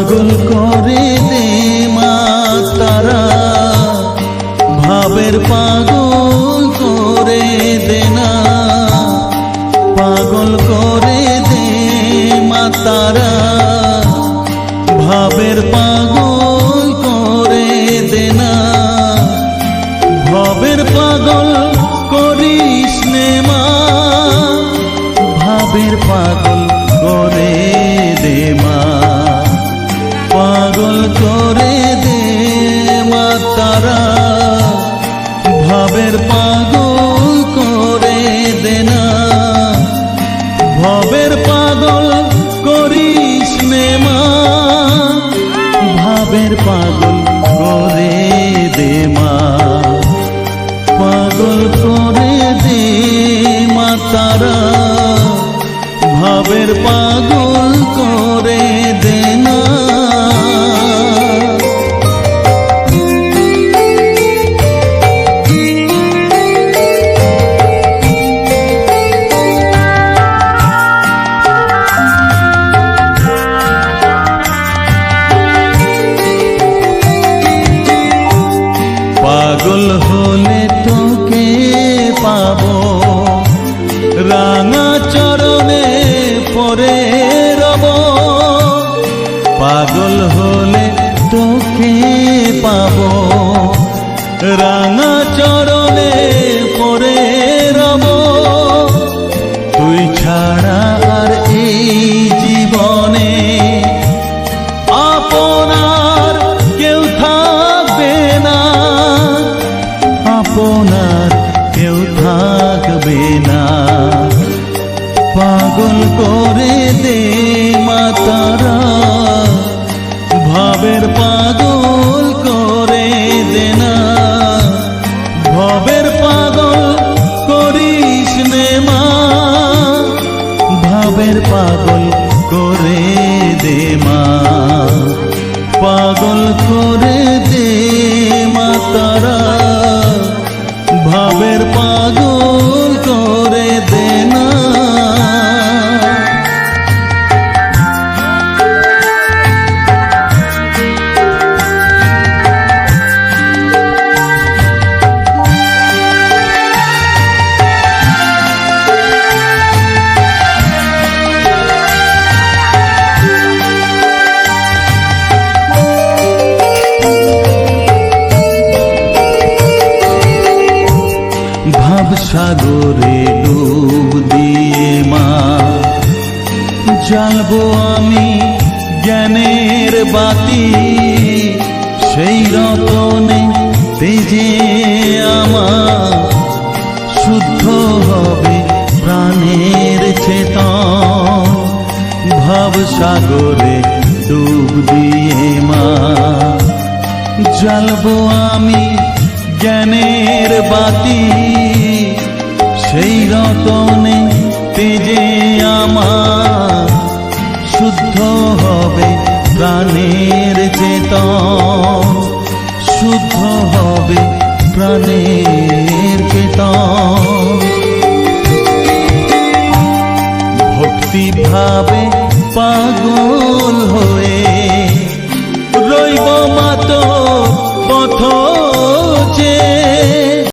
পাগল করে দে মা তারা, ভাবের পাগল করে দে না, পাগল করে দে মা তারা, ভাবের পাগল করে দে না, ভবের পাগল করিস নে মা, ভাবের পাগল করে দে মা, পাগল করে দে মা তারা, ভাবের পাগল করে দে না, ভবের পাগল করিস নে মা, ভাবের পাগল করে দে মা, পাগল করে দে মা তারা, ভাবের পাগল করে দে না। পাগল হলে তোকে পাবো, রাঙা চরণে পরে রব, পাগল হলে তোকে পাবো, রাঙা চরণে পরে রব, তুই ছাড়া আর এই জীবনে আপনার কেউ থাকবে না, আপনার কেউ থাকবে না, পাগল করে দে মা তারা, ভাবের পাগল করে দে না, ভবের পাগল করিস নে মা, ভাবের পাগল করে দে মা, পাগল করে দে মা তারা, ভাবের পাগল করে দে না। ভাব সাগরে ডুব দিয়ে মা, জ্বালবো আমি জ্ঞানের বাতি, সেই রতনে তেজে আমার শুদ্ধ হবে প্রাণের চেতন, ভাব সাগরে ডুব দিয়ে মা, জ্বালবো আমি জ্ঞানের বাতি, সেই রতনে তেজে আমার শুদ্ধ হবে প্রাণের চেতন, শুদ্ধ হবে প্রাণের চেতন, ভক্তি ভাবে পাগল হয়ে রইব মাতো পথ